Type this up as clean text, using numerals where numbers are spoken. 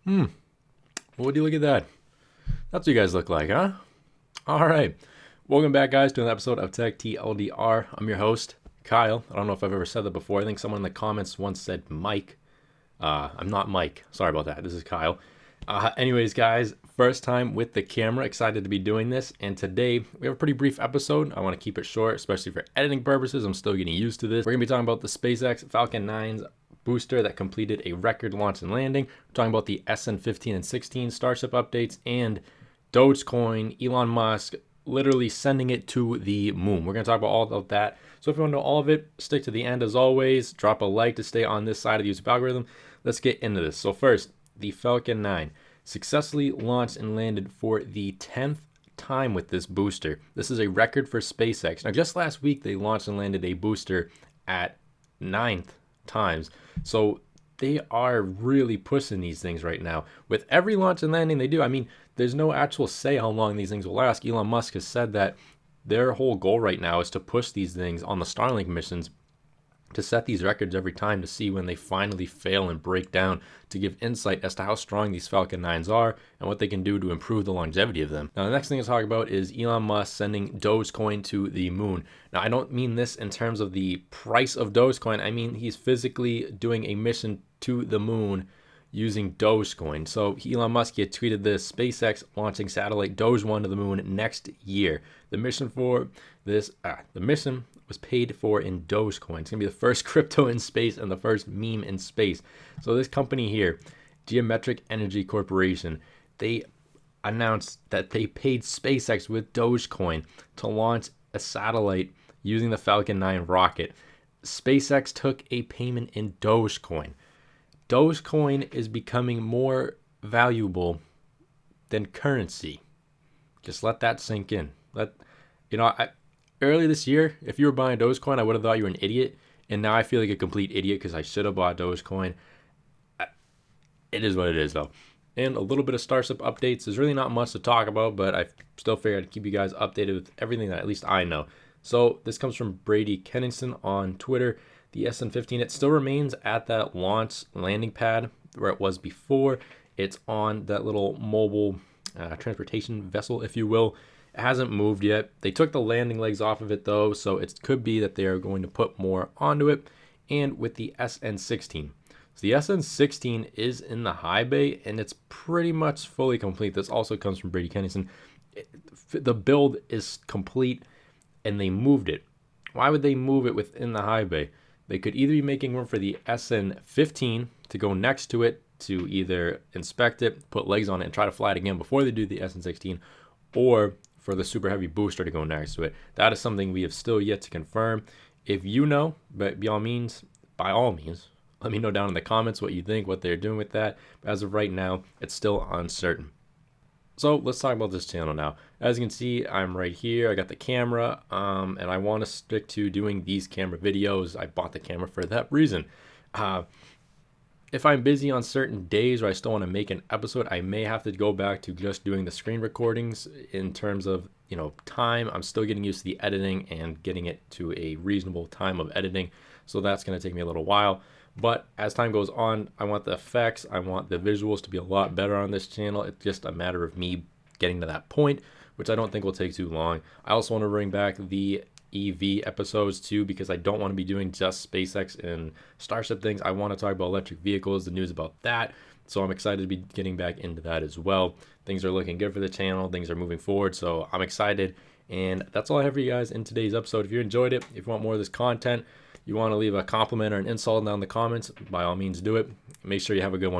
Would you look at that? That's what you guys look like, huh? All right. Welcome back, guys, to an episode of Tech TLDR. I'm your host, Kyle. I don't know if I've ever said that before. I think someone in the comments once said Mike. I'm not Mike. Sorry about that. This is Kyle. Anyways, guys, first time with the camera. Excited to be doing this. And today, we have a pretty brief episode. I want to keep it short, especially for editing purposes. I'm still getting used to this. We're going to be talking about the SpaceX Falcon 9's booster that completed a record launch and landing. We're talking about the SN15 and 16 Starship updates and Dogecoin, Elon Musk literally sending it to the moon. We're going to talk about all of that. So if you want to know all of it, stick to the end as always. Drop a like to stay on this side of the YouTube algorithm. Let's get into this. So first, the Falcon 9 successfully launched and landed for the 10th time with this booster. This is a record for SpaceX. Now, just last week, they launched and landed a booster at 9th times. So they are really pushing these things right now. With every launch and landing they do, I mean, there's no actual say how long these things will last. Elon Musk has said that their whole goal right now is to push these things on the Starlink missions to set these records every time to see when they finally fail and break down, to give insight as to how strong these Falcon 9s are and what they can do to improve the longevity of them. Now, the next thing to talk about is Elon Musk sending Dogecoin to the moon. Now, I don't mean this in terms of the price of Dogecoin. I mean he's physically doing a mission to the moon using Dogecoin. So Elon Musk had tweeted this: SpaceX launching satellite Doge 1 to the moon next year. The mission for this, the mission was paid for in Dogecoin. It's gonna be the first crypto in space and the first meme in space. So this company here, Geometric Energy Corporation, they announced that they paid SpaceX with Dogecoin to launch a satellite using the Falcon 9 rocket. SpaceX took a payment in Dogecoin. Dogecoin is becoming more valuable than currency. Just let that sink in. Earlier this year, if you were buying Dogecoin, I would have thought you were an idiot. And now I feel like a complete idiot because I should have bought Dogecoin. It is what it is, though. And a little bit of Starship updates. There's really not much to talk about, but I still figured I'd keep you guys updated with everything that at least I know. So this comes from Brady Kenningson on Twitter. The SN15, it still remains at that launch landing pad where it was before. It's on that little mobile transportation vessel, if you will. It hasn't moved yet. They took the landing legs off of it, though, so it could be that they are going to put more onto it. And with the SN16. So the SN16 is in the high bay, and it's pretty much fully complete. This also comes from Brady Kenningson. The build is complete, and they moved it. Why would they move it within the high bay? They could either be making room for the SN15 to go next to it to either inspect it, put legs on it, and try to fly it again before they do the SN16, or for the super heavy booster to go next to it. That is something we have still yet to confirm. If you know, but by all means, let me know down in the comments what you think, what they're doing with that. But as of right now, it's still uncertain. So let's talk about this channel now. As you can see, I'm right here. I got the camera, and I want to stick to doing these camera videos. I bought the camera for that reason. If I'm busy on certain days or I still want to make an episode, I may have to go back to just doing the screen recordings in terms of, time. I'm still getting used to the editing and getting it to a reasonable time of editing. So that's going to take me a little while. But as time goes on, I want the effects, I want the visuals to be a lot better on this channel. It's just a matter of me getting to that point, which I don't think will take too long. I also want to bring back the EV episodes too, because I don't want to be doing just SpaceX and Starship things. I want to talk about electric vehicles, the news about that. So I'm excited to be getting back into that as well. Things are looking good for the channel. Things are moving forward. So I'm excited. And that's all I have for you guys in today's episode. If you enjoyed it, if you want more of this content, you want to leave a compliment or an insult down in the comments, by all means do it. Make sure you have a good one.